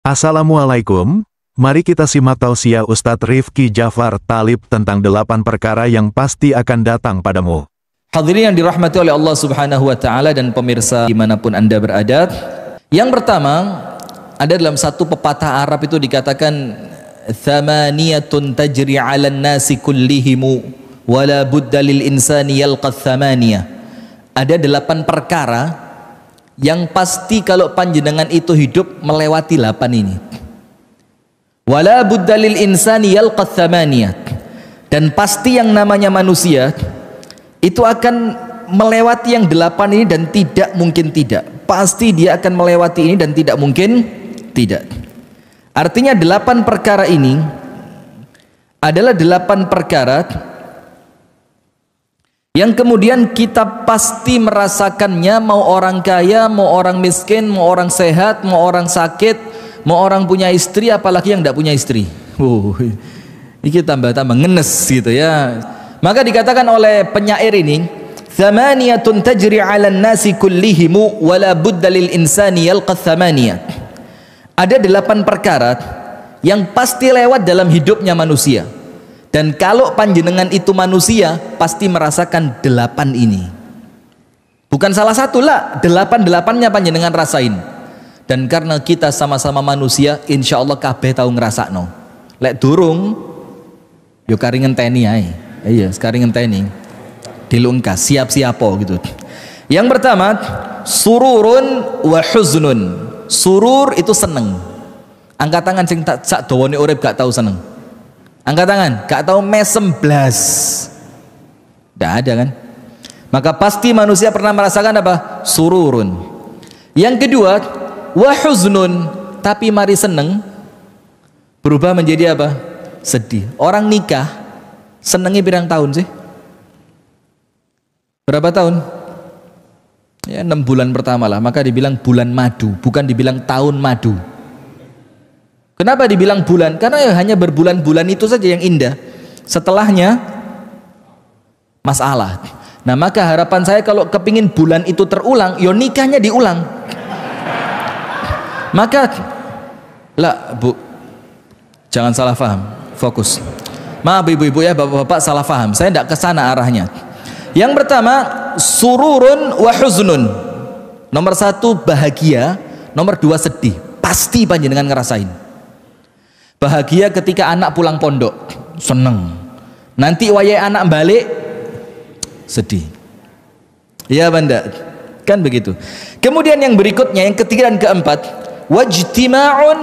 Assalamualaikum, mari kita simak tausiah Ustadz Rifki Jafar Talib tentang 8 perkara yang pasti akan datang padamu. Hadirin yang dirahmati oleh Allah Subhanahu wa Ta'ala dan pemirsa dimanapun Anda berada. Yang pertama, ada dalam satu pepatah Arab itu dikatakan thamaniyatun tajri 'alan nasi kullihimu wala budda lil insani yalqa thamaniyah. Ada 8 perkara yang pasti kalau panjenengan itu hidup melewati 8 ini. Wala budda lil insani yalqa thamaniyah. Dan pasti yang namanya manusia itu akan melewati yang 8 ini dan tidak mungkin tidak. Pasti dia akan melewati ini dan tidak mungkin tidak. Artinya 8 perkara ini adalah 8 perkara yang kemudian kita pasti merasakannya, mau orang kaya, mau orang miskin, mau orang sehat, mau orang sakit, mau orang punya istri, apalagi yang tidak punya istri. Ini tambah-tambah ngenes gitu ya. Maka dikatakan oleh penyair ini, thamaniyatun tajri 'alan nasi kullihimu wala budda lil insani yalqa thamaniyah. Ada 8 perkara yang pasti lewat dalam hidupnya manusia. Dan kalau panjenengan itu manusia, pasti merasakan 8 ini. Bukan salah satu lah, 8-8-nya panjenengan rasain. Dan karena kita sama-sama manusia, insya Allah kabeh tahu ngerasakno. Lek durung, yo kari ngenteni ae. Iya, sekarang ngenteni. Dilungkas, siap-siapo gitu. Yang pertama, sururun wa huznun. Surur itu seneng. Angkat tangan sing tak sak dawane urip gak tahu seneng. Angkat tangan, gak tahu mesem blas. Tidak ada kan? Maka pasti manusia pernah merasakan apa? Sururun. Yang kedua, wahuznun. Tapi mari seneng berubah menjadi apa? Sedih. Orang nikah senengnya berapa tahun sih? Berapa tahun? Ya 6 bulan pertama lah. Maka dibilang bulan madu, bukan dibilang tahun madu. Kenapa dibilang bulan? Karena ya hanya berbulan-bulan itu saja yang indah. Setelahnya masalah. Nah maka harapan saya kalau kepingin bulan itu terulang, yo nikahnya diulang. Maka lah bu, jangan salah paham, fokus. Maaf ibu-ibu ya, bapak-bapak salah paham. Saya tidak kesana arahnya. Yang pertama, sururun wa huznun. Nomor 1 bahagia, nomor 2 sedih. Pasti panjenengan ngerasain. Bahagia ketika anak pulang pondok, seneng. Nanti wayai anak balik, sedih. Ya banda, kan begitu. Kemudian yang berikutnya, yang ketiga dan keempat, wajtima'un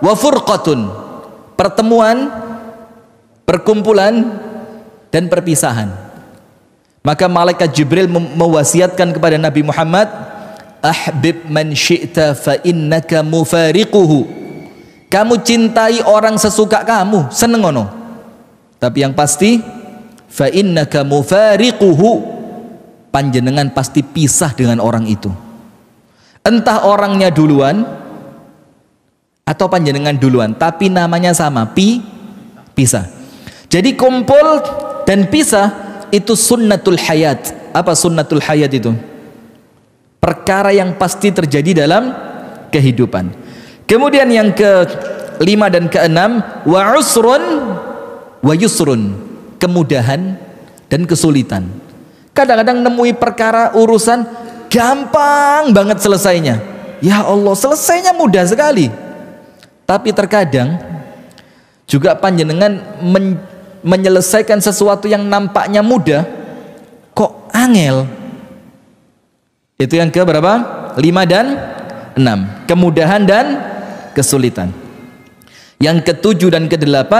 wa furqatun. Pertemuan, perkumpulan, dan perpisahan. Maka malaikat Jibril mewasiatkan kepada Nabi Muhammad, ahbib man syi'ta fa innaka mufariquhu. Kamu cintai orang sesuka kamu, seneng ono. Tapi yang pasti, fa innaka mufariquhu, panjenengan pasti pisah dengan orang itu. Entah orangnya duluan atau panjenengan duluan, tapi namanya sama, pisah. Jadi kumpul dan pisah itu sunnatul hayat. Apa sunnatul hayat itu? Perkara yang pasti terjadi dalam kehidupan. Kemudian yang ke-5 dan ke-6, wa usrun wa yusrun. Kemudahan dan kesulitan. Kadang-kadang nemui perkara urusan gampang banget selesainya. Ya Allah, selesainya mudah sekali. Tapi terkadang juga panjenengan menyelesaikan sesuatu yang nampaknya mudah kok angel. Itu yang ke berapa? 5 dan 6. Kemudahan dan kesulitan. Yang ke-7 dan ke-8,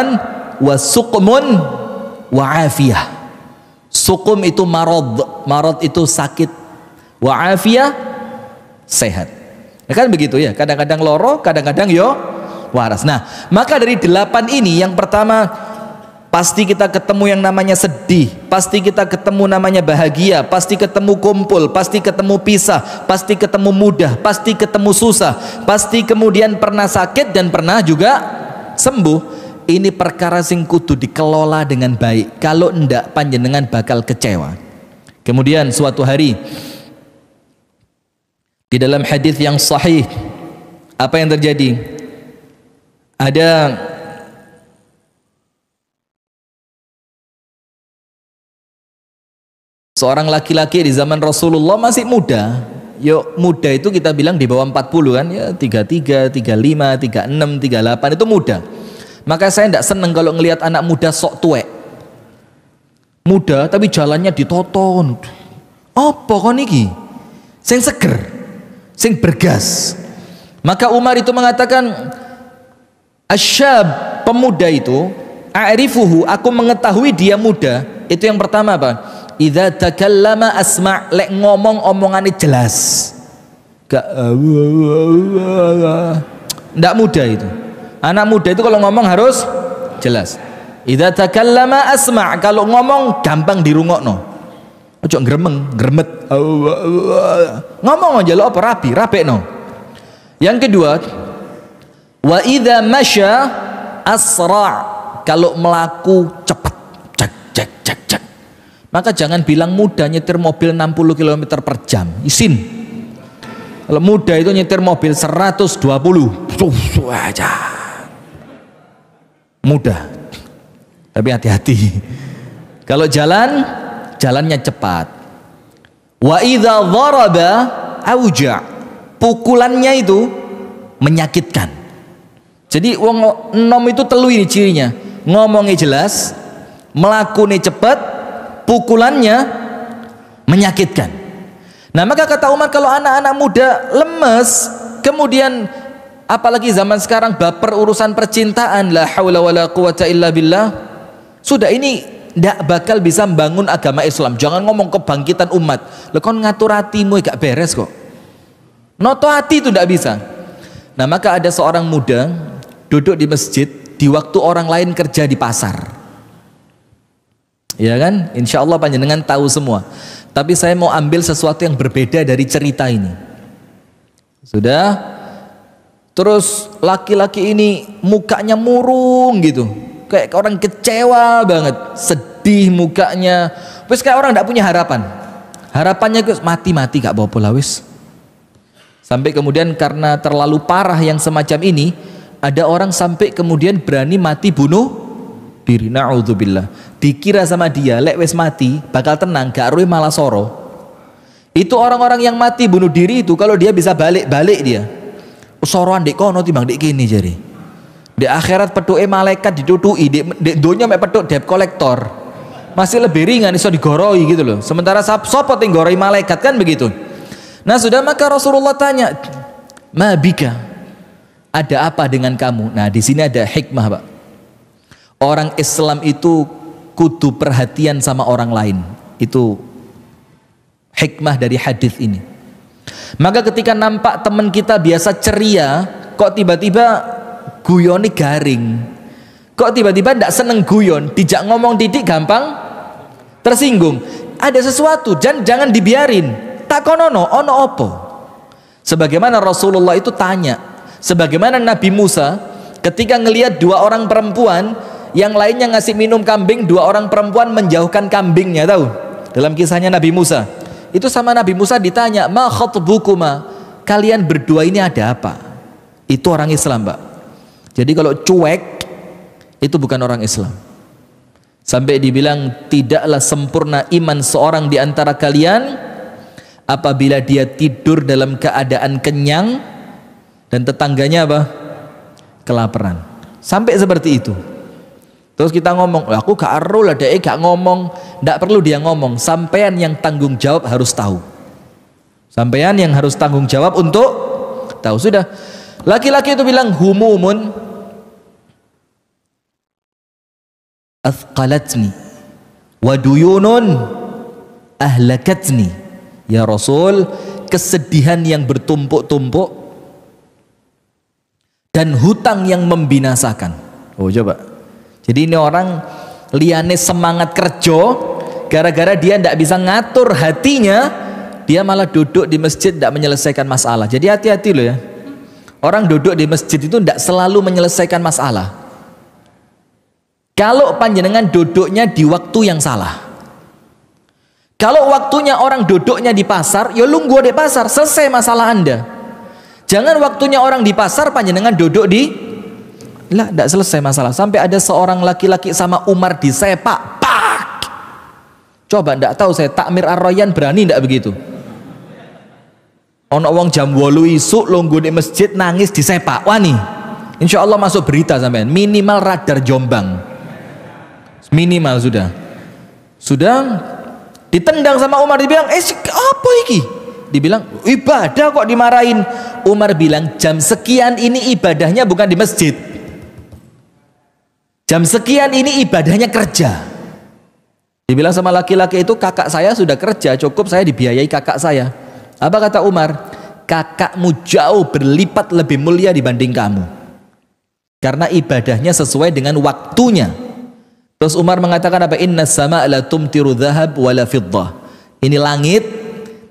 wasuqmun wa afiyah. Suqum itu marad, marad itu sakit, wa afiyah sehat. Ya kan begitu ya, kadang-kadang loro, kadang-kadang yo waras. Nah, maka dari 8 ini, yang pertama pasti kita ketemu yang namanya sedih, pasti kita ketemu namanya bahagia, pasti ketemu kumpul, pasti ketemu pisah, pasti ketemu mudah, pasti ketemu susah, pasti kemudian pernah sakit dan pernah juga sembuh. Ini perkara sing kudu dikelola dengan baik. Kalau ndak, panjenengan bakal kecewa. Kemudian suatu hari di dalam hadis yang sahih, apa yang terjadi? Ada seorang laki-laki di zaman Rasulullah masih muda. Yo, muda itu kita bilang di bawah 40 kan, ya 33, 35, 36, 38 itu muda. Maka saya tidak senang kalau ngelihat anak muda sok tuwek. Muda tapi jalannya ditoton. Apa kon iki? Sing seger, sing bergas. Maka Umar itu mengatakan, asyab, pemuda itu, a'rifuhu, aku mengetahui dia muda. Itu yang pertama apa? Idza takallama asma', lek ngomong omongannya jelas. Gak ndak muda itu. Anak muda itu kalau ngomong harus jelas. Idza takallama asma', kalau ngomong gampang dirungokno. Ojo gremeng, gremet. Ngomong aja lo apa rapekno. Yang kedua, wa idza masya asra', kalau melaku cepat. Cek. Maka jangan bilang muda nyetir mobil 60 km per jam. Isin. Kalau muda itu nyetir mobil 120. Aja. Muda. Tapi hati-hati. Kalau jalannya cepat. Wa idza dharaba auja', pukulannya itu menyakitkan. Jadi wong enom itu telu ini cirinya. Ngomongnya jelas, melakukannya cepat, pukulannya menyakitkan. Nah, maka kata Umar, kalau anak-anak muda lemes, kemudian apalagi zaman sekarang baper urusan percintaan, la haula wala quwata illa billah, sudah ini tidak bakal bisa membangun agama Islam. Jangan ngomong kebangkitan umat. Lo kon ngatur hatimu gak beres kok. Noto hati itu tidak bisa. Nah, maka ada seorang muda duduk di masjid di waktu orang lain kerja di pasar. Ya kan? Insya Allah panjenengan tahu semua. Tapi saya mau ambil sesuatu yang berbeda dari cerita ini. Sudah. Terus laki-laki ini mukanya murung gitu. Kayak orang kecewa banget, sedih mukanya. Wis kayak orang tidak punya harapan. Harapannya mati gak apa-apa lah wis. Sampai kemudian karena terlalu parah yang semacam ini, ada orang sampai kemudian berani mati bunuh diri. Na'udzubillah. Dikira sama dia, lek wis mati bakal tenang, gak ruwe malah soro. Itu orang-orang yang mati bunuh diri itu kalau dia bisa balik dia. Soroan dek kono timbang dek kene jare. Di akhirat petuke malaikat ditutui, di donya mek petuk debt collector. Masih lebih ringan iso digoroi gitu loh. Sementara sapa ting goroi malaikat kan begitu. Nah, sudah maka Rasulullah tanya, "Ma bika?" Ada apa dengan kamu? Nah, di sini ada hikmah, Pak. Orang Islam itu kudu perhatian sama orang lain. Itu hikmah dari hadis ini. Maka ketika nampak teman kita biasa ceria, kok tiba-tiba guyoni garing, kok tiba-tiba tidak seneng guyon, dijak ngomong didik gampang tersinggung. Ada sesuatu, jangan dibiarin. Tak konono, ono opo. Sebagaimana Rasulullah itu tanya, sebagaimana Nabi Musa ketika ngelihat dua orang perempuan, yang lainnya ngasih minum kambing, dua orang perempuan menjauhkan kambingnya, tahu? Dalam kisahnya Nabi Musa. Itu sama Nabi Musa ditanya, "Ma khatbukuma?" Kalian berdua ini ada apa? Itu orang Islam, Pak. Jadi kalau cuek itu bukan orang Islam. Sampai dibilang tidaklah sempurna iman seorang di antara kalian apabila dia tidur dalam keadaan kenyang dan tetangganya apa? Kelaparan. Sampai seperti itu. Terus kita ngomong, aku gak aru lah dek, gak ngomong. Tidak perlu dia ngomong. Sampean yang tanggung jawab harus tahu. Sampean yang harus tanggung jawab untuk tahu. Sudah. Laki-laki itu bilang, humumun athqalatni waduyunun ahlakatni. Ya Rasul, kesedihan yang bertumpuk-tumpuk dan hutang yang membinasakan. Oh, coba. Jadi ini orang liane semangat kerja, gara-gara dia tidak bisa ngatur hatinya, dia malah duduk di masjid tidak menyelesaikan masalah. Jadi hati-hati loh ya. Orang duduk di masjid itu tidak selalu menyelesaikan masalah. Kalau panjenengan duduknya di waktu yang salah. Kalau waktunya orang duduknya di pasar, ya lungguh di pasar, selesai masalah Anda. Jangan waktunya orang di pasar panjenengan duduk di Lah, tidak selesai masalah. Sampai ada seorang laki-laki sama Umar disepak. Pak! Coba, tidak tahu saya Takmir Ar-Rayyan berani tidak begitu? Ono wong jam 8 isuk lungguh di masjid nangis disepak. Wani. Insya Allah masuk berita sampean. Minimal radar Jombang. Minimal sudah. Sudah ditendang sama Umar, dibilang, apa iki? Dibilang, ibadah kok dimarahin. Umar bilang, jam sekian ini ibadahnya bukan di masjid. Jam sekian ini ibadahnya kerja. Dibilang sama laki-laki itu, kakak saya sudah kerja, cukup saya dibiayai kakak saya. Apa kata Umar? Kakakmu jauh berlipat lebih mulia dibanding kamu. Karena ibadahnya sesuai dengan waktunya. Terus Umar mengatakan apa? Inna sama' la tumtiru dhahab wala fiddah. Ini langit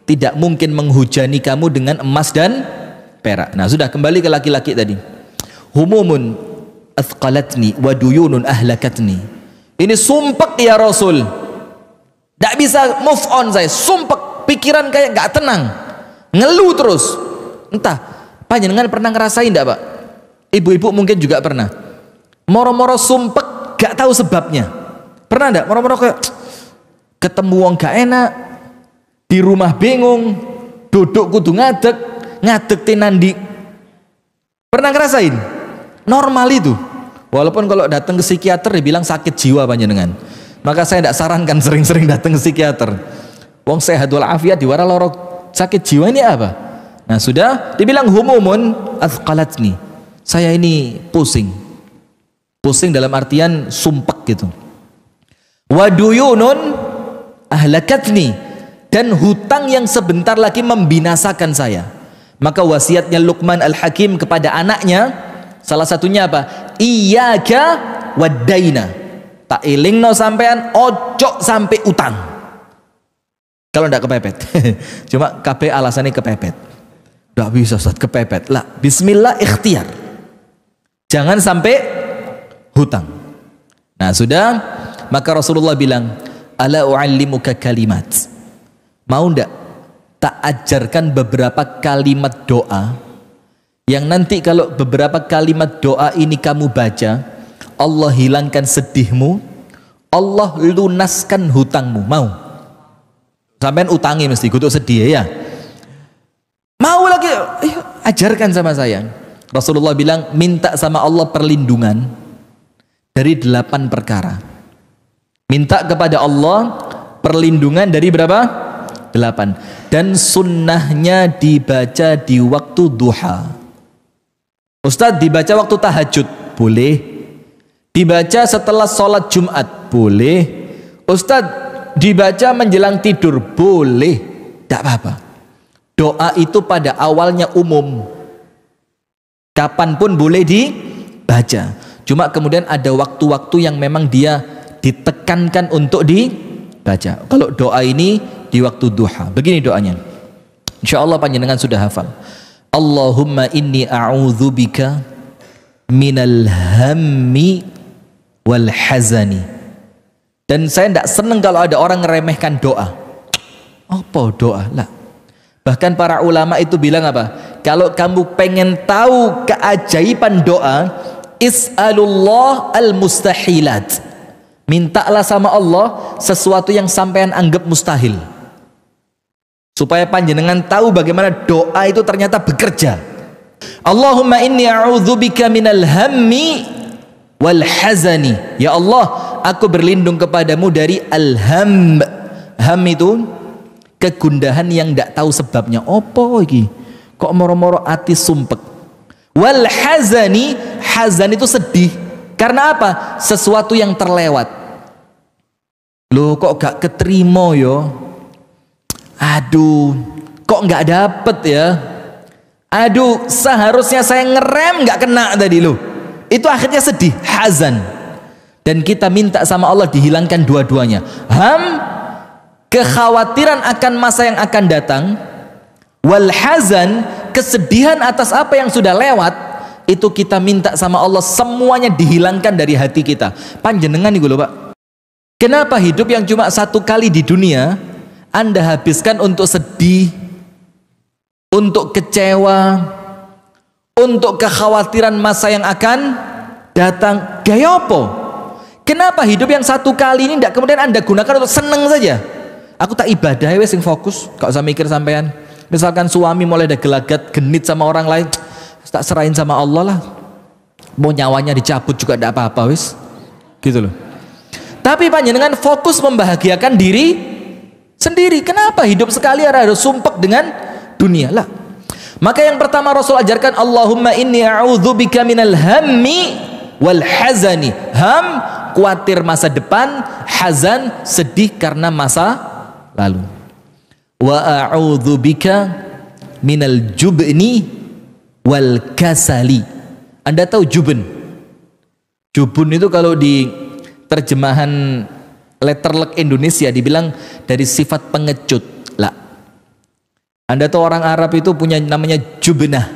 tidak mungkin menghujani kamu dengan emas dan perak. Nah, sudah, kembali ke laki-laki tadi. Humumun athqalatni wa duyunun ahlakatni. Ini sumpek ya Rasul. Tidak bisa move on saya. Sumpek, pikiran kayak gak tenang. Ngeluh terus. Entah, panjenengan pernah ngerasain tidak, Pak? Ibu-ibu mungkin juga pernah. Moro-moro sumpek, gak tahu sebabnya. Pernah enggak? Moro-moro kayak ketemu wong gak enak, di rumah bingung, duduk kudu ngadeg tinandi. Pernah ngerasain? Normal itu. Walaupun kalau datang ke psikiater dibilang sakit jiwa panjenengan. Maka saya tidak sarankan sering-sering datang ke psikiater. Wong sehat walafiat diwara loro sakit jiwa ini apa? Nah, sudah dibilang humumun athqalatni. Saya ini pusing. Pusing dalam artian sumpek gitu. Waduyunun ahlakatni, dan hutang yang sebentar lagi membinasakan saya. Maka wasiatnya Luqman Al-Hakim kepada anaknya salah satunya apa? Iyyaka waddaina. Tak ilingno sampean ojo sampai utang. Kalau ndak kepepet. Cuma KB alasannya kepepet. Ndak bisa Ustaz kepepet. Lah, bismillah ikhtiar. Jangan sampai hutang. Nah, sudah, maka Rasulullah bilang, ala u'allimuka kalimat. Mau ndak tak ajarkan beberapa kalimat doa yang nanti kalau beberapa kalimat doa ini kamu baca, Allah hilangkan sedihmu, Allah lunaskan hutangmu. Mau? Sampean utangi mesti kudu sedih ya. Mau lagi? Ajarkan sama saya. Rasulullah bilang, minta sama Allah perlindungan dari 8 perkara. Minta kepada Allah perlindungan dari berapa? 8. Dan sunnahnya dibaca di waktu duha. Ustadz, dibaca waktu tahajud? Boleh. Dibaca setelah sholat Jumat? Boleh. Ustadz, dibaca menjelang tidur? Boleh. Tidak apa-apa. Doa itu pada awalnya umum. Kapanpun boleh dibaca. Cuma kemudian ada waktu-waktu yang memang dia ditekankan untuk dibaca. Kalau doa ini di waktu duha. Begini doanya. Insya Allah panjenengan sudah hafal. Allahumma inni a'udzubika minal hammi wal hazani. Dan saya tidak senang kalau ada orang ngeremehkan doa. Apa doa? Lah. Bahkan para ulama itu bilang apa? Kalau kamu pengen tahu keajaiban doa, is'alullah al-mustahilat. Mintalah sama Allah sesuatu yang sampean anggap mustahil. Supaya panjenengan tahu bagaimana doa itu ternyata bekerja. Allahumma inni a'udzubika minal hammi wal hazani. Ya Allah, aku berlindung kepadamu dari al-ham. Ham itu kegundahan yang tidak tahu sebabnya. Apa iki? Kok moro-moro ati sumpek. Wal hazani, hazan itu sedih. Karena apa? Sesuatu yang terlewat. Loh, kok gak keterima yo? Aduh, kok gak dapet ya? Aduh, seharusnya saya ngerem gak kena tadi loh. Itu akhirnya sedih, hazan. Dan kita minta sama Allah dihilangkan dua-duanya. Ham, kekhawatiran akan masa yang akan datang. Wal hazan, kesedihan atas apa yang sudah lewat. Itu kita minta sama Allah semuanya dihilangkan dari hati kita. Panjenengan nih loh Pak. Kenapa hidup yang cuma 1 kali di dunia Anda habiskan untuk sedih, untuk kecewa, untuk kekhawatiran masa yang akan datang, gaya apa? Kenapa hidup yang satu kali ini tidak kemudian Anda gunakan untuk seneng saja? Aku tak ibadah wes sing fokus, gak usah mikir sampean. Misalkan suami mulai ada gelagat genit sama orang lain, tak serahin sama Allah lah. Mau nyawanya dicabut juga tidak apa-apa wes. Gitu loh. Tapi panjenengan fokus membahagiakan diri sendiri. Kenapa hidup sekali harus sumpek dengan dunia lah? Maka yang pertama Rasul ajarkan, Allahumma inni a'udzubika minal hammi wal hazani. Ham, khawatir masa depan, hazan, sedih karena masa lalu. Wa a'udzubika minal jubni wal kasali. Anda tahu jubun? Jubun itu kalau di terjemahan letterlek Indonesia dibilang dari sifat pengecut. Lah. Anda tahu orang Arab itu punya namanya jubnah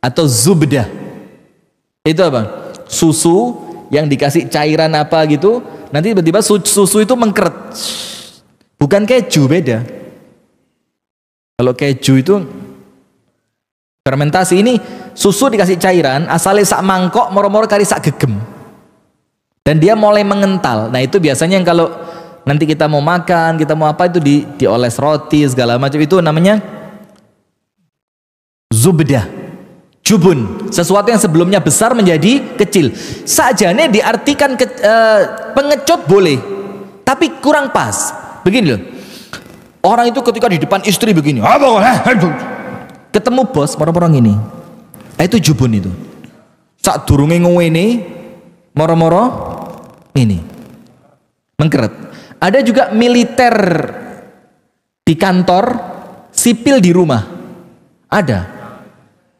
atau zubdah. Itu apa? Susu yang dikasih cairan apa gitu, nanti tiba-tiba susu itu mengkeret. Bukan keju, beda. Kalau keju itu fermentasi, ini susu dikasih cairan, asalnya sak mangkok, moro-moro kali sak gegem. Dan dia mulai mengental. Nah itu biasanya yang kalau nanti kita mau makan, kita mau apa itu dioles roti segala macam, itu namanya zubdah, jubun. Sesuatu yang sebelumnya besar menjadi kecil. Sajane diartikan pengecut boleh, tapi kurang pas. Begini loh. Orang itu ketika di depan istri begini, ketemu bos, moro-moro ini. Itu jubun itu. Sak durunge ngene, moro-moro ini mengkeret. Ada juga militer di kantor, sipil di rumah. Ada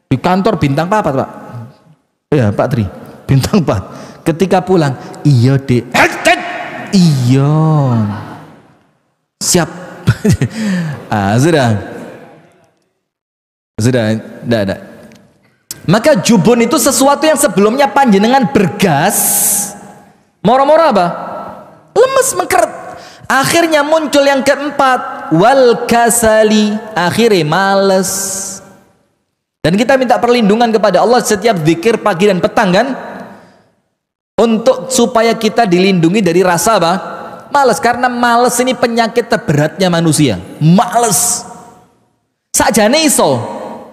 di kantor bintang 4 Pak. Ya Pak Tri, bintang 4. Ketika pulang, iya dek, iya siap. Sudah tidak ada. Maka jubun itu sesuatu yang sebelumnya panjenengan bergas, moro-moro apa? Lemes, mengkeret. Akhirnya muncul yang keempat, wal kasali, akhirnya males. Dan kita minta perlindungan kepada Allah setiap zikir pagi dan petang kan, untuk supaya kita dilindungi dari rasa apa? Males. Karena males ini penyakit terberatnya manusia. Males sakjane iso,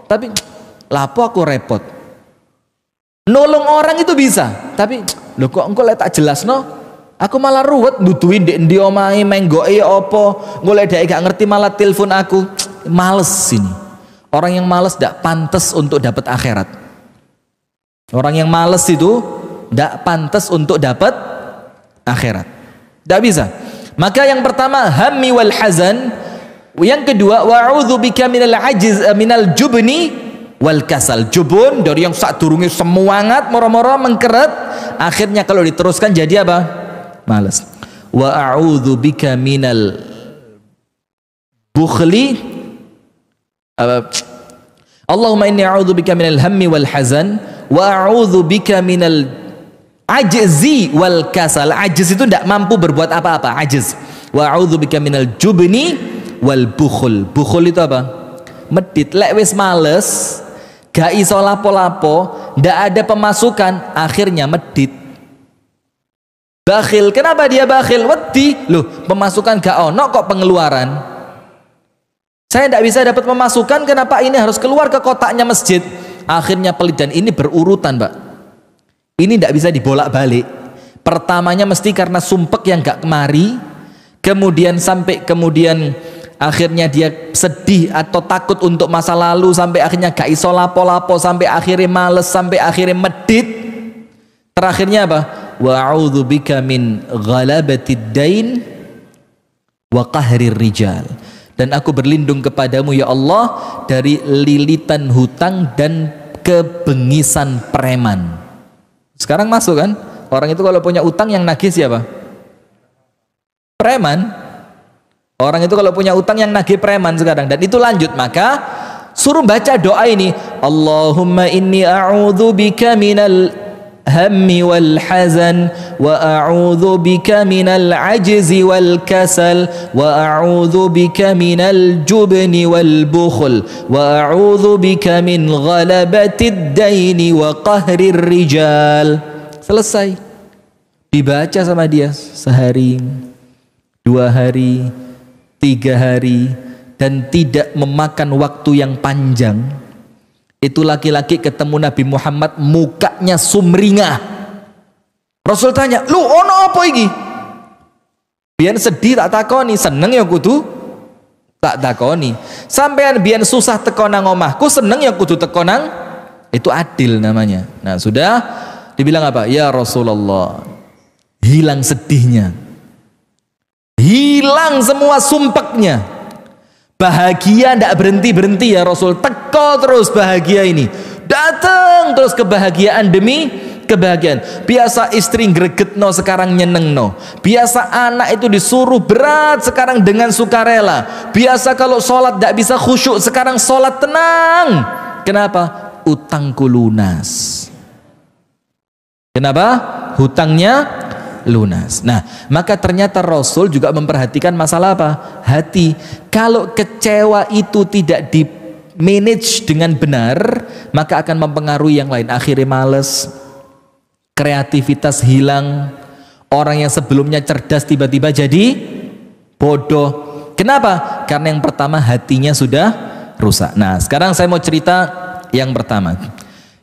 tapi lapo aku repot. Nolong orang itu bisa, tapi lho kok engko lek tak jelasno, aku malah ruwet butuhin ndek ndi omahe menggoke apa, golek dhek gak ngerti malah telepon aku. Males ini. Orang yang males tidak pantas untuk dapat akhirat. Orang yang males itu tidak pantas untuk dapat akhirat. Tidak bisa. Maka yang pertama hammi wal hazan, yang kedua wa'udzubika minal ajiz minal jubni wal kasal. Jubun dari yang sak durunge semangat moro-moro mengkeret, akhirnya kalau diteruskan jadi apa? Malas. Wa a'udzubika minal bukhli, Allahumma inni a'udzubika minal hammi wal hazan wa a'udzubika minal ajzi wal kasal. Ajiz itu tidak mampu berbuat apa-apa, ajiz. Wa a'udzubika minal jubni wal bukhul. Bukhul itu apa? Medit. Lek wis males, gak iso lapo-lapo, ndak ada pemasukan, akhirnya medit. Bakhil. Kenapa dia bakhil? Wedi. Loh, pemasukan gak ono kok pengeluaran. Saya tidak bisa dapat pemasukan, kenapa ini harus keluar ke kotaknya masjid? Akhirnya pelit. Dan ini berurutan, Pak. Ini tidak bisa dibolak-balik. Pertamanya mesti karena sumpek yang gak kemari, kemudian sampai kemudian akhirnya dia sedih atau takut untuk masa lalu, sampai akhirnya gak iso lapo-lapo, sampai akhirnya males, sampai akhirnya medit. Terakhirnya apa? Wa a'udzubika min ghalabatid dain wa qahrir rijal. Dan aku berlindung kepadamu ya Allah dari lilitan hutang dan kebengisan preman. Sekarang masuk kan? Orang itu kalau punya utang yang nagih siapa? Preman. Orang itu kalau punya utang yang nagih preman sekarang. Dan itu lanjut, maka suruh baca doa ini. Allahumma inni a'udzubika minal hammi wal hazan wa a'udzu bika minal ajzi wal kasal wa a'udzu bika minal jubni wal bukhl wa a'udzu bika min ghalabatid daini wa qahrir rijal. selesai. Dibaca sama dia sehari, 2 hari, 3 hari, dan tidak memakan waktu yang panjang. Itu laki-laki ketemu Nabi Muhammad, mukanya sumringah. Rasul tanya, lu ono apa iki? Biar sedih tak takoni, seneng ya kudu tak takoni. Sampean biar susah teko nang omahku, seneng ya kudu teko nang, itu adil namanya. Nah sudah dibilang apa? Ya Rasulullah, hilang sedihnya, hilang semua sumpeknya, bahagia ndak berhenti-berhenti ya Rasul, teko terus bahagia ini, datang terus kebahagiaan demi kebahagiaan. Biasa istri gregetno, sekarang nyenengno. Biasa anak itu disuruh berat, sekarang dengan sukarela. Biasa kalau sholat ndak bisa khusyuk, sekarang sholat tenang. Kenapa? Utangku lunas. Kenapa? Hutangnya lunas. Nah, maka ternyata Rasul juga memperhatikan masalah apa? Hati. Kalau kecewa itu tidak di manage dengan benar, maka akan mempengaruhi yang lain. Akhirnya males, kreativitas hilang, orang yang sebelumnya cerdas tiba-tiba jadi bodoh. Kenapa? Karena yang pertama hatinya sudah rusak. Nah, sekarang saya mau cerita yang pertama.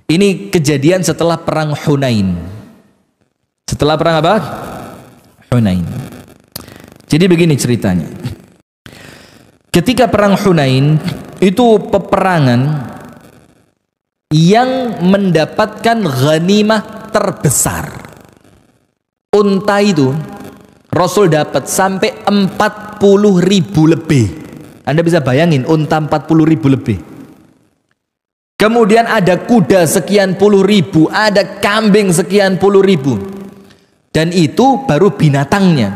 Ini kejadian setelah perang Hunain. Setelah perang apa? Hunain. Jadi begini ceritanya. Ketika perang Hunain, itu peperangan yang mendapatkan ghanimah terbesar. Unta itu Rasul dapat sampai 40.000 lebih. Anda bisa bayangin unta 40.000 lebih. Kemudian ada kuda sekian puluh ribu, ada kambing sekian puluh ribu. Dan itu baru binatangnya,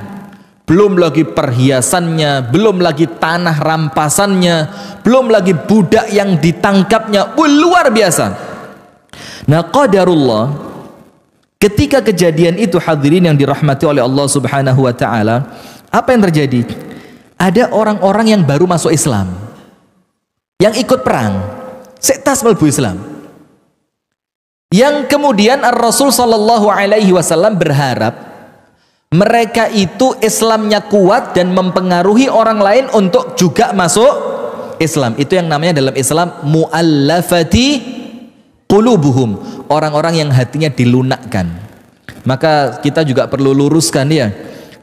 belum lagi perhiasannya, belum lagi tanah rampasannya, belum lagi budak yang ditangkapnya. Luar biasa. Nah, qadarullah, ketika kejadian itu hadirin yang dirahmati oleh Allah Subhanahu wa taala, apa yang terjadi? Ada orang-orang yang baru masuk Islam, yang ikut perang, sektas mlebu Islam. Yang kemudian Rasul Shallallahu Alaihi Wasallam berharap mereka itu Islamnya kuat dan mempengaruhi orang lain untuk juga masuk Islam. Itu yang namanya dalam Islam mu'allafati qulubuhum, orang-orang yang hatinya dilunakkan. Maka kita juga perlu luruskan ya.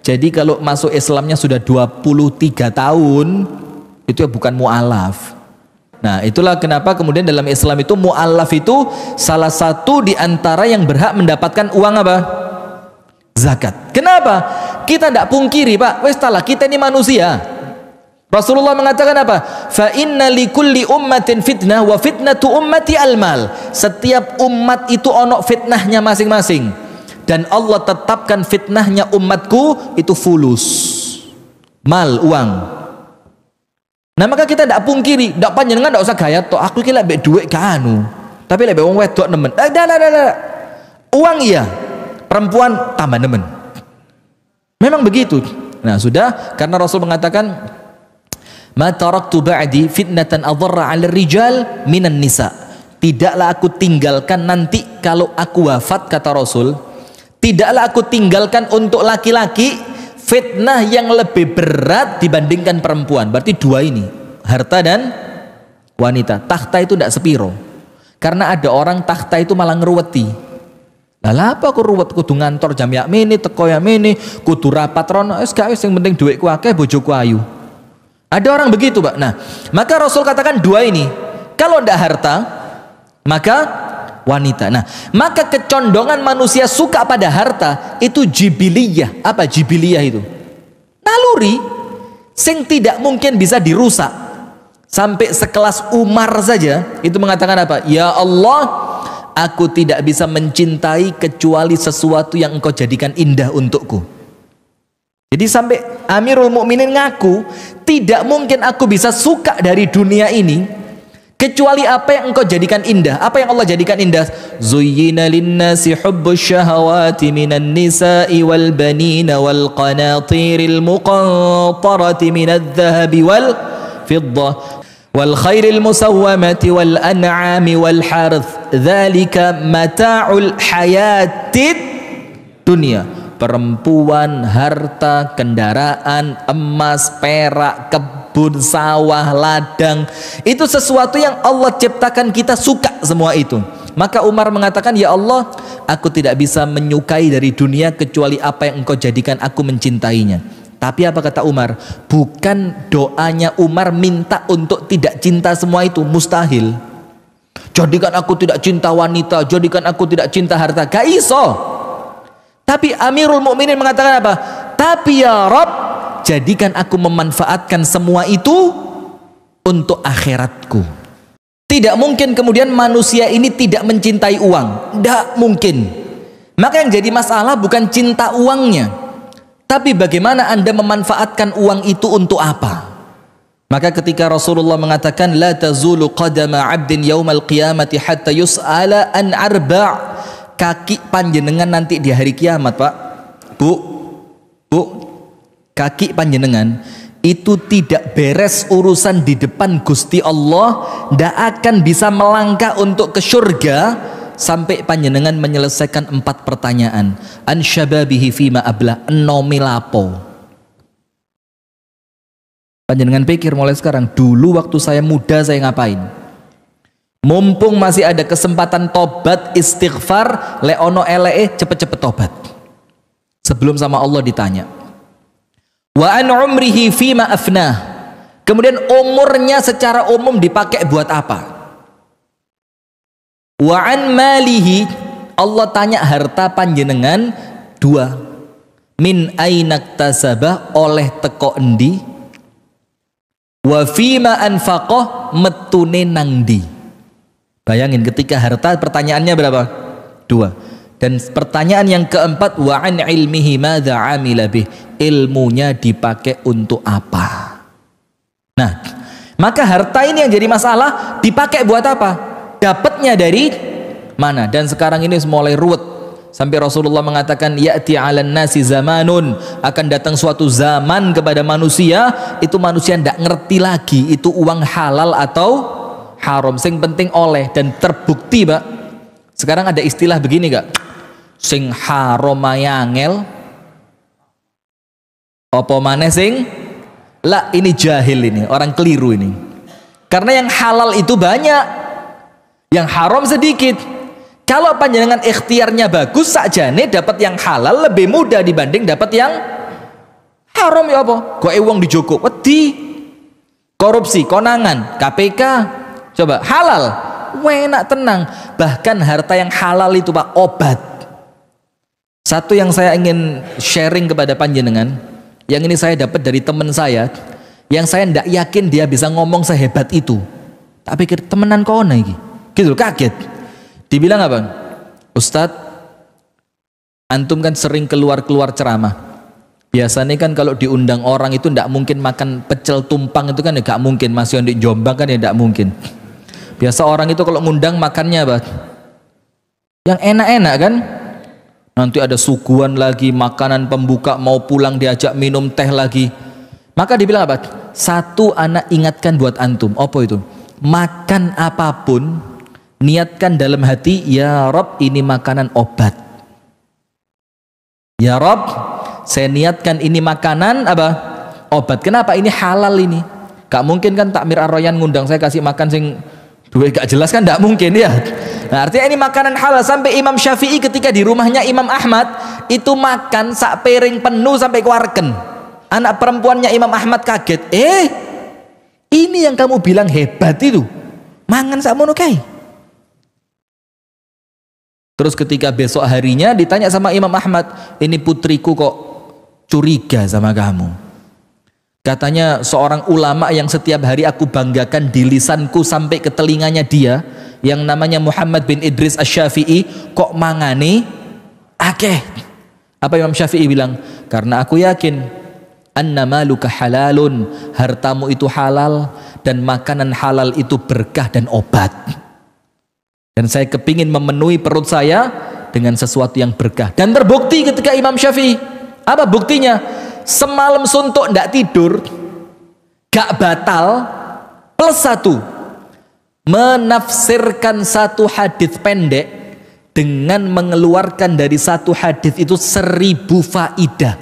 Jadi kalau masuk Islamnya sudah 23 tahun, itu ya bukan mu'alaf. Nah, itulah kenapa kemudian dalam Islam itu mu'allaf itu salah satu di antara yang berhak mendapatkan uang apa? Zakat. Kenapa? Kita tidak pungkiri, Pak, wes talah kita ini manusia. Rasulullah mengatakan apa? Fa inna likulli ummatin fitnah wa fitnatu ummati almal. Setiap umat itu ono fitnahnya masing-masing. Dan Allah tetapkan fitnahnya umatku itu fulus. Mal, uang. Nah, maka kita tidak pungkiri, tidak panjenengan tidak usah gaya toh aku kira lebih duit kanu, tapi lebih wong wedok nemen. Uang iya, perempuan tambah nemen. Memang begitu. Nah, sudah, karena Rasul mengatakan ma taraktu ba'di fitnatan adharra 'ala rijal minan nisa. Tidaklah aku tinggalkan nanti kalau aku wafat, kata Rasul, tidaklah aku tinggalkan untuk laki-laki fitnah yang lebih berat dibandingkan perempuan. Berarti dua ini, harta dan wanita. Takhta itu tidak sepiro, karena ada orang takhta itu malah ngeruweti. Lah apa aku ruwet, kudu ngantor jam yak mene, teko yak mene, kudu rapat rono, wis gak wis, yang penting duitku akeh, bojoku ayu. Ada orang begitu, Pak. Nah, maka Rasul katakan dua ini, kalau ndak harta maka wanita. Nah, maka kecondongan manusia suka pada harta itu jibiliyah. Apa jibiliyah itu? Naluri sing tidak mungkin bisa dirusak. Sampai sekelas Umar saja itu mengatakan apa? Ya Allah, aku tidak bisa mencintai kecuali sesuatu yang engkau jadikan indah untukku. Jadi sampai Amirul Mukminin ngaku, tidak mungkin aku bisa suka dari dunia ini kecuali apa yang engkau jadikan indah. Apa yang Allah jadikan indah? Zuyyina linnasi hubbus syahawati minan nisa'i wal banina wal qanatiril muqantarati minadh dhahabi wal fiddah wal khairil musawwamati wal an'ami wal harth dzalika mata'ul hayatid dunia. Perempuan, harta, kendaraan, emas, perak, kebun, sawah, ladang. Itu sesuatu yang Allah ciptakan, kita suka semua itu. Maka Umar mengatakan, ya Allah, aku tidak bisa menyukai dari dunia kecuali apa yang engkau jadikan aku mencintainya. Tapi apa kata Umar? Bukan doanya Umar minta untuk tidak cinta semua itu, mustahil. Jadikan aku tidak cinta wanita, jadikan aku tidak cinta harta, gak iso. Tapi Amirul Mukminin mengatakan apa? Tapi ya Rabb, jadikan aku memanfaatkan semua itu untuk akhiratku. Tidak mungkin kemudian manusia ini tidak mencintai uang, tidak mungkin. Maka yang jadi masalah bukan cinta uangnya, tapi bagaimana Anda memanfaatkan uang itu untuk apa. Maka ketika Rasulullah mengatakan la tazulu qadama 'abdin yaumal qiyamati hatta yus'ala an arba', kaki panjenengan nanti di hari kiamat, Pak, Bu, kaki panjenengan itu tidak beres urusan di depan Gusti Allah, tidak akan bisa melangkah untuk ke surga sampai panjenengan menyelesaikan 4 pertanyaan. An syababihi fima abla, nomilapo. Panjenengan pikir mulai sekarang, dulu waktu saya muda saya ngapain? Mumpung masih ada kesempatan tobat, istighfar, leono cepet-cepet tobat sebelum sama Allah ditanya. Wa an umrihi fima afnah, kemudian umurnya secara umum dipakai buat apa? Wa an malihi, Allah tanya harta panjenengan 2. Min ainak tasabah, oleh teko endi? Wa fima anfaqah, metune nangdi. Bayangin ketika harta pertanyaannya berapa? 2. Dan pertanyaan yang keempat, wa an ilmihi madza amila bih, ilmunya dipakai untuk apa? Nah, maka harta ini yang jadi masalah, dipakai buat apa? Dapatnya dari mana? Dan sekarang ini mulai ruwet sampai Rasulullah mengatakan ya'ti 'alan nasi zamanun, akan datang suatu zaman kepada manusia, itu manusia tidak ngerti lagi itu uang halal atau haram, sing penting oleh. Dan terbukti, Pak, sekarang ada istilah begini gak? Sing haram mayangel apa maneh sing lah, ini jahil, ini orang keliru ini. Karena yang halal itu banyak, yang haram sedikit. Kalau panjenengan ikhtiarnya bagus sakjane dapat yang halal lebih mudah dibanding dapat yang haram. Ya apa? Kok wong dijoko wedi, korupsi, konangan, KPK. Coba halal, enak tenang. Bahkan harta yang halal itu, Pak, obat. Satu yang saya ingin sharing kepada panjenengan, yang ini saya dapat dari teman saya, yang saya tidak yakin dia bisa ngomong sehebat itu. Tak pikir temenan kau iki, gitu, kaget. Dibilang apa? Ustadz, antum kan sering keluar ceramah. Biasanya kan kalau diundang orang itu tidak mungkin makan pecel tumpang, itu kan ya gak mungkin. Masih di Jombang kan ya tidak mungkin. Biasa orang itu kalau ngundang makannya apa? Yang enak-enak kan? Nanti ada suguhan lagi, makanan pembuka, mau pulang diajak minum teh lagi. Maka dibilang apa? Satu anak ingatkan buat antum. Apa itu? Makan apapun, niatkan dalam hati, ya Rob, ini makanan obat. Ya Rob, saya niatkan ini makanan apa? Obat. Kenapa? Ini halal ini. Gak mungkin kan Takmir Ar-Royan ngundang saya kasih makan sing duit gak jelas kan, tidak mungkin ya. Nah, artinya ini makanan halal. Sampai Imam Syafi'i ketika di rumahnya Imam Ahmad itu makan sak piring penuh sampai keluarkan. Anak perempuannya Imam Ahmad kaget, ini yang kamu bilang hebat itu, mangan sak mono kae. Terus ketika besok harinya ditanya sama Imam Ahmad, ini putriku kok curiga sama kamu. Katanya seorang ulama yang setiap hari aku banggakan di lisanku sampai ke telinganya dia, yang namanya Muhammad bin Idris Asy-Syafi'i, kok mangane akeh. Apa Imam Syafi'i bilang? Karena aku yakin anna maluka halalun, hartamu itu halal, dan makanan halal itu berkah dan obat. Dan saya kepingin memenuhi perut saya dengan sesuatu yang berkah. Dan terbukti ketika Imam Syafi'i, apa buktinya? Semalam suntuk ndak tidur, gak batal, plus 1 menafsirkan satu hadis pendek dengan mengeluarkan dari satu hadis itu 1000 faidah.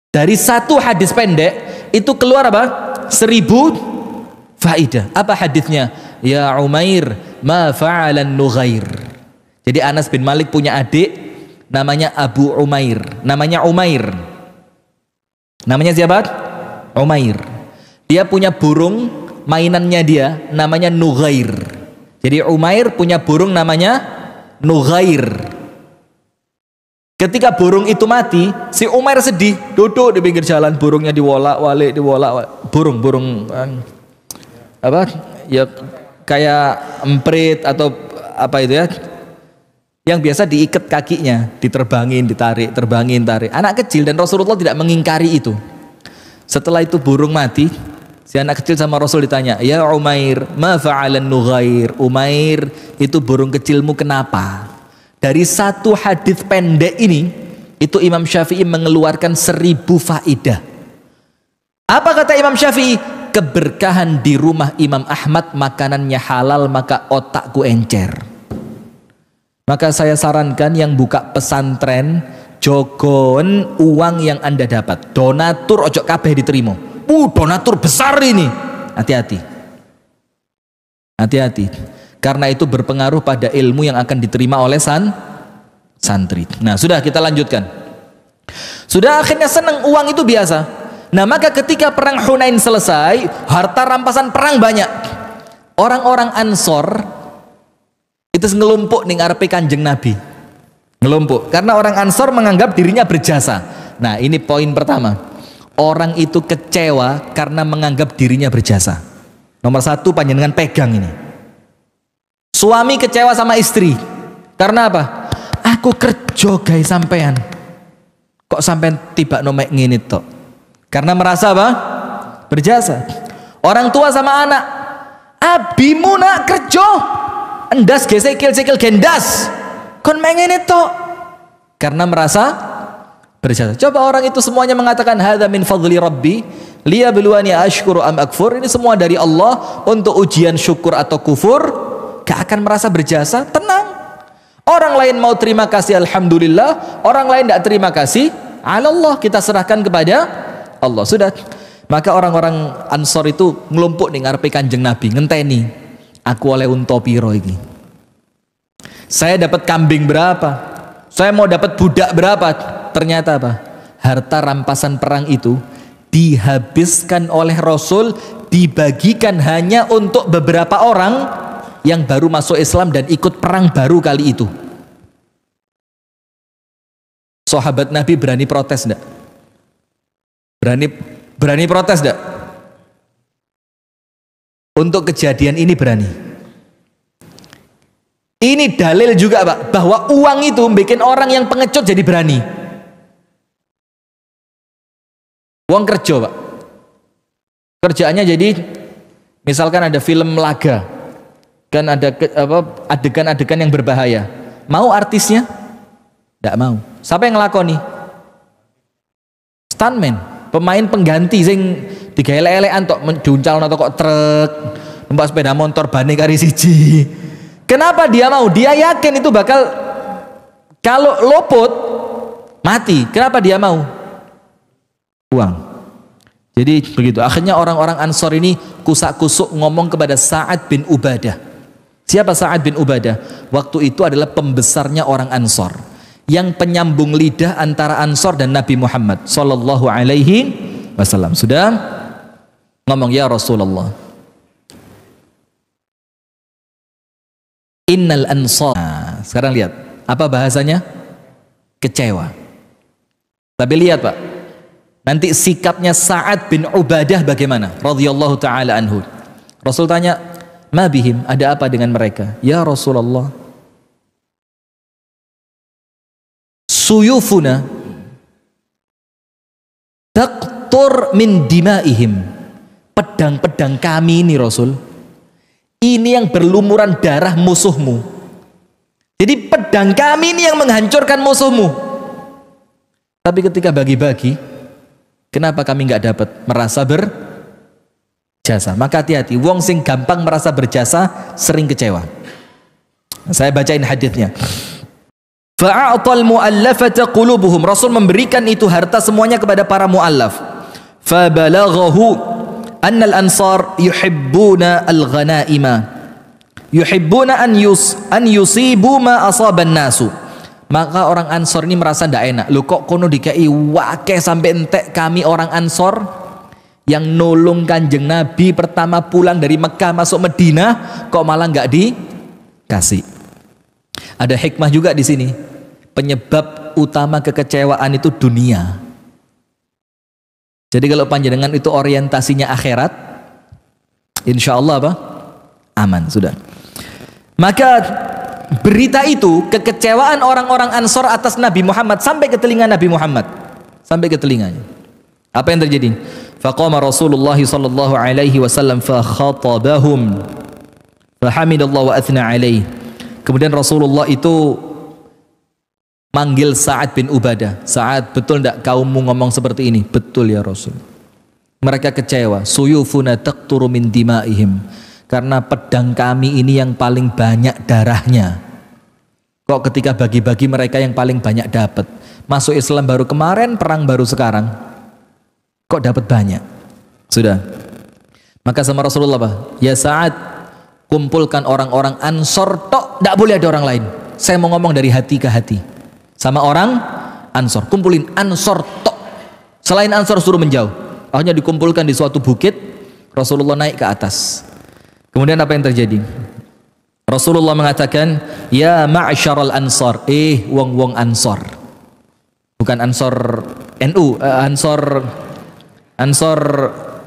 Dari satu hadis pendek itu keluar apa? 1000 faidah. Apa hadisnya? Ya Umair, ma fa'alan Nughair. Jadi Anas bin Malik punya adik namanya Abu Umair. Namanya Umair. Namanya siapa? Umair. Dia punya burung mainannya dia namanya Nughair. Jadi Umair punya burung namanya Nughair. Ketika burung itu mati, si Umair sedih, duduk di pinggir jalan, burungnya diwolak-walik, burung apa? Ya kayak emprit atau apa itu ya? Yang biasa diikat kakinya, diterbangin, ditarik, terbangin, tarik. Anak kecil, dan Rasulullah tidak mengingkari itu. Setelah itu burung mati, si anak kecil sama Rasul ditanya, ya Umair, ma fa'alan Nughair. Umair, itu burung kecilmu kenapa? Dari satu hadis pendek ini, itu Imam Syafi'i mengeluarkan 1000 faidah. Apa kata Imam Syafi'i? Keberkahan di rumah Imam Ahmad, makanannya halal, maka otakku encer. Maka saya sarankan yang buka pesantren, jogon uang yang Anda dapat. Donatur ojo kabeh diterima. Donatur besar ini. Hati-hati. Hati-hati. Karena itu berpengaruh pada ilmu yang akan diterima oleh santri. Nah, sudah kita lanjutkan. Sudah akhirnya senang, uang itu biasa. Nah, maka ketika perang Hunain selesai, harta rampasan perang banyak. Orang-orang Ansor itu ngelumpuk ning arepe Kanjeng Nabi. Ngelumpuk karena orang Ansor menganggap dirinya berjasa. Nah, ini poin pertama. Orang itu kecewa karena menganggap dirinya berjasa. Nomor satu, panjenengan pegang ini. Suami kecewa sama istri karena apa? Aku kerja guys sampean, kok sampean tiba nomek ngene tok. Karena merasa apa? Berjasa. Orang tua sama anak, abimu nak kerja endas gesekil gendas kon ngene tok. Karena merasa berjasa. Coba orang itu semuanya mengatakan hadza min fadli rabbi liyabluwani ashkuru am akfur. Ini semua dari Allah untuk ujian syukur atau kufur. Gak akan merasa berjasa, tenang. Orang lain mau terima kasih alhamdulillah, orang lain tidak terima kasih Allah, kita serahkan kepada Allah. Sudah. Maka orang-orang Ansor itu ngelumpuk ning ngarepe Kanjeng Nabi, ngenteni, aku oleh unta piro iki, saya dapat kambing berapa, saya mau dapat budak berapa. Ternyata apa? Harta rampasan perang itu dihabiskan oleh Rasul, dibagikan hanya untuk beberapa orang yang baru masuk Islam dan ikut perang baru kali itu. Sahabat Nabi berani protes enggak? Berani protes enggak? Untuk kejadian ini berani. Ini dalil juga Pak, bahwa uang itu bikin orang yang pengecut jadi berani. Uang kerja Pak. Kerjaannya jadi, misalkan ada film laga, kan ada adegan-adegan yang berbahaya. Mau artisnya? Tidak mau. Siapa yang ngelakoni? Stuntman, pemain pengganti sing digaelek-elekan tok menjuncal atau kok truk, numpak sepeda motor bane kari siji. Kenapa dia mau? Dia yakin itu bakal, kalau luput mati. Kenapa dia mau? Uang. Jadi begitu. Akhirnya orang-orang Ansor ini kusak-kusuk ngomong kepada Sa'ad bin Ubadah. Siapa Sa'ad bin Ubadah? Waktu itu adalah pembesarnya orang Ansor, yang penyambung lidah antara Ansor dan Nabi Muhammad sallallahu alaihi wasallam. Sudah ngomong, ya Rasulullah, innal ansar. Nah, sekarang lihat apa bahasanya? Kecewa. Tapi lihat Pak, nanti sikapnya Sa'ad bin Ubadah bagaimana? Radhiyallahu taala anhu. Rasul tanya, ma bihim, ada apa dengan mereka? Ya Rasulullah, suyufuna taqtur min dimaihim. Pedang-pedang kami ini Rasul, ini yang berlumuran darah musuhmu. Jadi pedang kami ini yang menghancurkan musuhmu. Tapi ketika bagi-bagi, kenapa kami nggak dapat? Merasa berjasa. Maka hati-hati, wong sing gampang merasa berjasa sering kecewa. Saya bacain hadisnya. Fa'atal mu'allafata qulubuhum. Rasul memberikan itu harta semuanya kepada para mu'allaf. Fabalaghahu anna al-ansar yuhibbuna al-ghanaima. Yuhibbuna an yusibu ma asaban nasu. Maka orang Ansor ini merasa tidak enak. Loh kok kono dikai wake sampai entek kami orang Ansor yang nolong Kanjeng Nabi pertama pulang dari Mekah masuk Madinah kok malah nggak dikasih. Ada hikmah juga di sini. Penyebab utama kekecewaan itu dunia. Jadi kalau panjenengan itu orientasinya akhirat, insya Allah apa? Aman, sudah. Maka berita itu, kekecewaan orang-orang Ansor atas Nabi Muhammad sampai ke telinga Nabi Muhammad. Sampai ke telinganya. Apa yang terjadi? Faqama Rasulullah sallallahu alaihi wasallam fa khatabahum. Fahamidallahu wa athna alaihi. Kemudian Rasulullah itu manggil Sa'ad bin Ubadah. Sa'ad, betul tidak kaummu ngomong seperti ini? Betul ya Rasul. Mereka kecewa. Suyufuna taqturu min dimaihim. Karena pedang kami ini yang paling banyak darahnya. Kok ketika bagi-bagi mereka yang paling banyak dapat? Masuk Islam baru kemarin, perang baru sekarang. Kok dapat banyak? Sudah. Maka sama Rasulullah apa? Ya Sa'ad, kumpulkan orang-orang Ansor tok, tidak boleh ada orang lain. Saya mau ngomong dari hati ke hati. Sama orang Ansor, kumpulin Ansor tok. Selain Ansor suruh menjauh. Akhirnya dikumpulkan di suatu bukit. Rasulullah naik ke atas. Kemudian apa yang terjadi? Rasulullah mengatakan, ya ma'syaral Ansor, wong-wong Ansor. Bukan Ansor NU, Ansor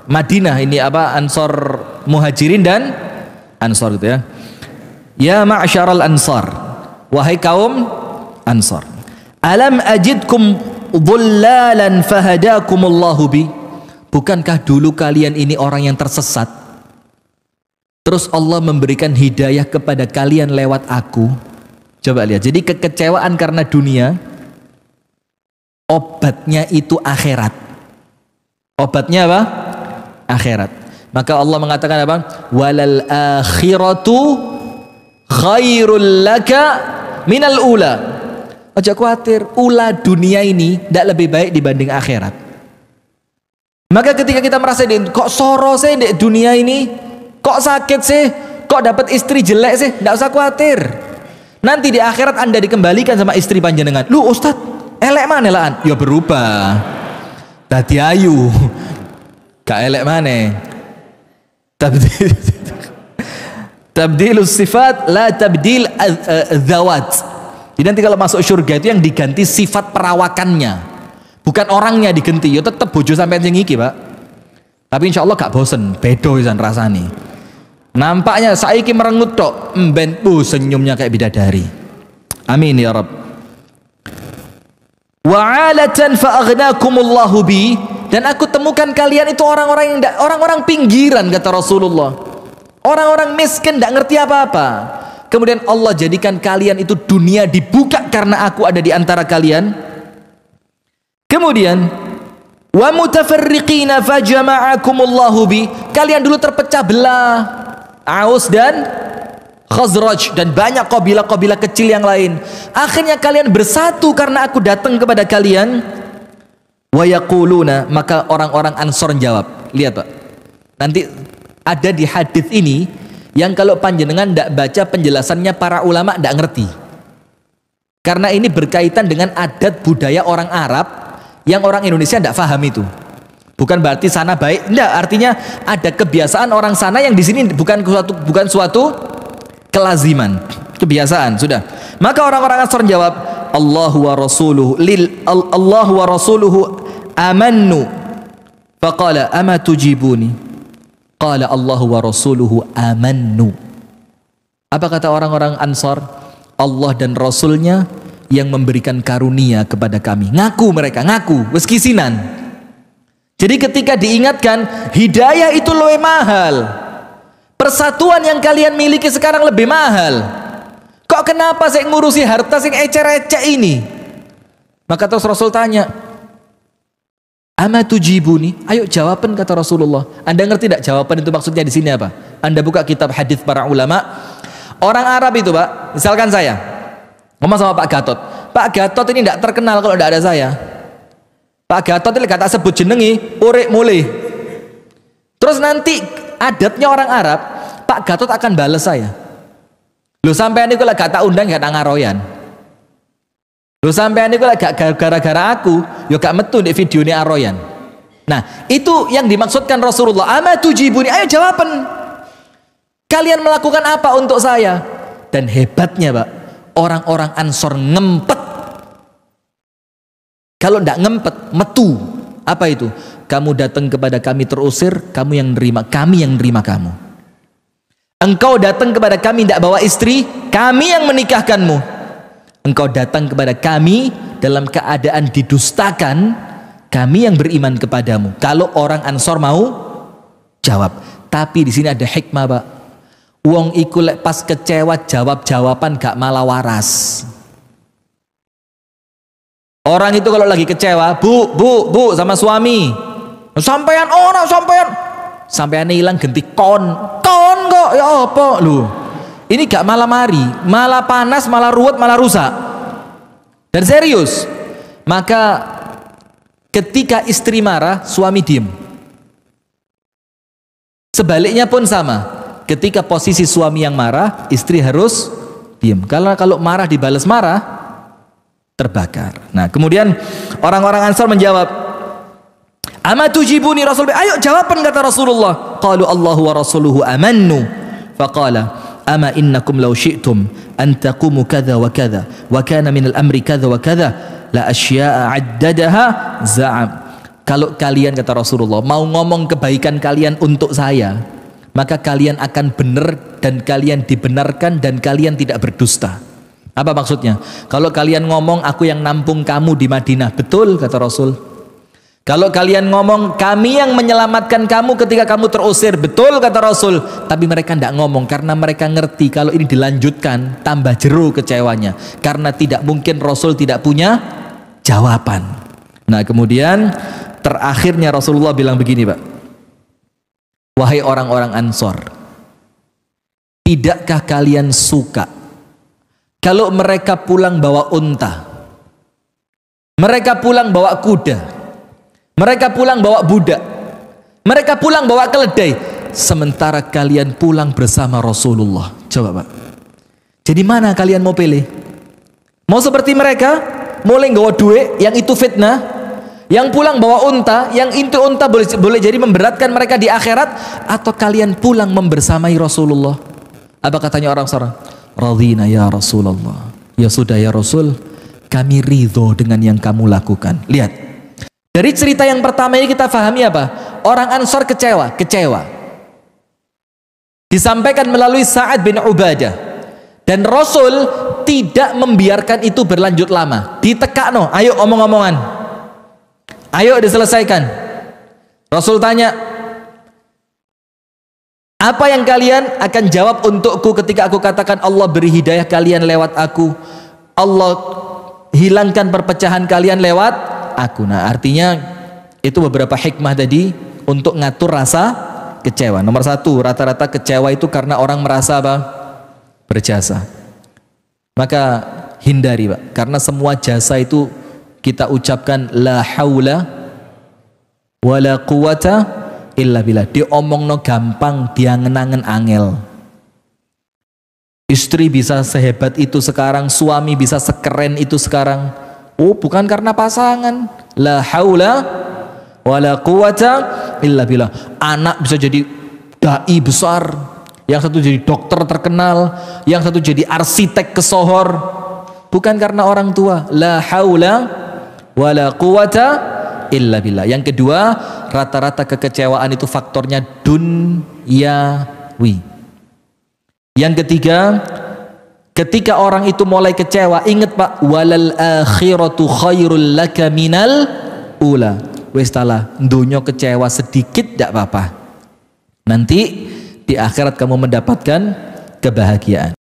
Madinah, ini apa? Ansor Muhajirin dan Ansor gitu ya. Ya ma'syaral Ansar, wahai kaum Ansar, alam ajidkum dhullalan fahadakumullahu bi. Bukankah dulu kalian ini orang yang tersesat, terus Allah memberikan hidayah kepada kalian lewat aku? Coba lihat. Jadi kekecewaan karena dunia, obatnya itu akhirat. Obatnya apa? Akhirat. Maka Allah mengatakan apa? Walal akhiratu khairul laka minal ula. Ojo khawatir, ula dunia ini tidak lebih baik dibanding akhirat. Maka ketika kita merasa kok soro sih di dunia ini, kok sakit sih, kok dapat istri jelek sih, tidak usah khawatir. Nanti di akhirat Anda dikembalikan sama istri panjenengan. Lu Ustad, elek mana elaan? Ya berubah. Tadi ayu, gak elek mana? Tabdilus sifat la tabdil dzawat. Jadi nanti kalau masuk surga itu yang diganti sifat perawakannya, bukan orangnya diganti. Ya tetap bojo sampai yang iki, Pak. Tapi insya Allah gak bosen, bedo isan rasane. Nampaknya saiki merengut tok, mben senyumnya kayak bidadari. Amin ya Rabb. Wa'alatan fa'aghnakumullahu bi. Dan aku temukan kalian itu orang-orang yang orang-orang pinggiran, kata Rasulullah. Orang-orang miskin, tidak ngerti apa-apa. Kemudian Allah jadikan kalian itu dunia dibuka karena aku ada di antara kalian. Kemudian wa mutafarriqina fajama'akumullahu bi. Kalian dulu terpecah belah, Aus dan Khazraj, dan banyak kabilah-kabilah kecil yang lain. Akhirnya kalian bersatu karena aku datang kepada kalian. Wa yaquluna, maka orang-orang Ansor jawab. Lihat Pak, nanti ada di hadis ini yang kalau panjenengan tidak baca penjelasannya para ulama tidak ngerti, karena ini berkaitan dengan adat budaya orang Arab yang orang Indonesia tidak paham itu. Bukan berarti sana baik, tidak, artinya ada kebiasaan orang sana yang di sini bukan suatu kelaziman, kebiasaan sudah. Maka orang-orang Ansor jawab, Allahu wa rasuluhu Allahu wa rasuluhu amannu. Faqala ama tujibuni. Qala Allahu wa rasuluhu amannu. Apa kata orang-orang Ansor? Allah dan Rasulnya yang memberikan karunia kepada kami. Ngaku mereka, ngaku, wis kisinan. Jadi ketika diingatkan, hidayah itu lebih mahal. Persatuan yang kalian miliki sekarang lebih mahal. Kok kenapa saya ngurusi harta sing ecek-ecek ini? Maka terus Rasul tanya, ama tujibuni, ayo jawaban, kata Rasulullah. Anda ngerti tidak jawaban itu maksudnya di sini apa? Anda buka kitab hadis para ulama. Orang Arab itu Pak, misalkan saya ngomong sama Pak Gatot, Pak Gatot ini tidak terkenal kalau tidak ada saya. Pak Gatot ini kata sebut jenengi urek mulai. Terus nanti adatnya orang Arab, Pak Gatot akan balas saya. Lu sampean niku lek gak tak undang gak tak ngaroyan. Lu sampean niku lek gak gara-gara aku, yo gak metu di video ini aroyan. Nah, itu yang dimaksudkan Rasulullah. Ama tujibuni, ayo jawaban. Kalian melakukan apa untuk saya? Dan hebatnya Pak, orang-orang Ansor ngempet. Kalau tidak ngempet, metu. Apa itu? Kamu datang kepada kami terusir, kamu yang nerima, kami yang nerima kamu. Engkau datang kepada kami tidak bawa istri, kami yang menikahkanmu. Engkau datang kepada kami dalam keadaan didustakan, kami yang beriman kepadamu. Kalau orang Ansor mau jawab. Tapi di sini ada hikmah Pak. Wong iku lek pas kecewa jawab-jawaban gak malah waras. Orang itu kalau lagi kecewa, bu sama suami. Sampean orang sampean hilang ganti kon kok ya apa lu? Ini gak malah mari, malah panas, malah ruwet, malah rusak. Dan serius. Maka ketika istri marah, suami diem. Sebaliknya pun sama. Ketika posisi suami yang marah, istri harus diem. Kalau marah dibalas marah, terbakar. Nah, kemudian orang-orang Ansar menjawab, "Ama tujibuni Rasul?" Ayo jawaban kata Rasulullah. Qalu Allahu wa rasuluhu amannu. Faqala, "Ama innakum law syi'tum an taqumu kadza wa kadza wa kana min al-amri kadza wa kadza la asya'a 'addadaha za'am." Kalau kalian kata Rasulullah mau ngomong kebaikan kalian untuk saya, maka kalian akan benar dan kalian dibenarkan dan kalian tidak berdusta. Apa maksudnya? Kalau kalian ngomong aku yang nampung kamu di Madinah, betul kata Rasul. Kalau kalian ngomong kami yang menyelamatkan kamu ketika kamu terusir, betul kata Rasul. Tapi mereka tidak ngomong karena mereka ngerti kalau ini dilanjutkan tambah jeru kecewanya. Karena tidak mungkin Rasul tidak punya jawaban. Nah, kemudian terakhirnya Rasulullah bilang begini Pak. Wahai orang-orang Ansor, tidakkah kalian suka kalau mereka pulang bawa unta, mereka pulang bawa kuda, mereka pulang bawa budak, mereka pulang bawa keledai, sementara kalian pulang bersama Rasulullah? Coba Pak, jadi mana kalian mau pilih? Mau seperti mereka, mulai bawa duit, yang itu fitnah, yang pulang bawa unta, yang itu unta boleh jadi memberatkan mereka di akhirat, atau kalian pulang membersamai Rasulullah? Apa katanya orang Ansar? Radhina ya Rasulullah. Ya sudah ya Rasul, kami ridho dengan yang kamu lakukan. Lihat, dari cerita yang pertama ini kita pahami apa? Orang Ansar kecewa. Disampaikan melalui Sa'ad bin Ubadah, dan Rasul tidak membiarkan itu berlanjut lama. Ditekakno, ayo omong-omongan. Ayo diselesaikan. Rasul tanya, apa yang kalian akan jawab untukku ketika aku katakan Allah beri hidayah kalian lewat aku, Allah hilangkan perpecahan kalian lewat aku? Nah, artinya itu beberapa hikmah tadi untuk ngatur rasa kecewa. Nomor satu, rata-rata kecewa itu karena orang merasa apa? Berjasa. Maka hindari Pak, karena semua jasa itu kita ucapkan la haula wala quwata illa billah. Diomongno gampang, diangen-angen angel. Istri bisa sehebat itu sekarang, suami bisa sekeren itu sekarang. Oh, bukan karena pasangan. La haula wala quwata illa billah. Anak bisa jadi dai besar, yang satu jadi dokter terkenal, yang satu jadi arsitek kesohor. Bukan karena orang tua. La haula wala quwata illa billah. Yang kedua, rata-rata kekecewaan itu faktornya dunyawi. Yang ketiga, ketika orang itu mulai kecewa, ingat Pak, walal akhiratu khairul laka minal ula. Wis talah, dunia kecewa sedikit tidak apa-apa. Nanti di akhirat kamu mendapatkan kebahagiaan.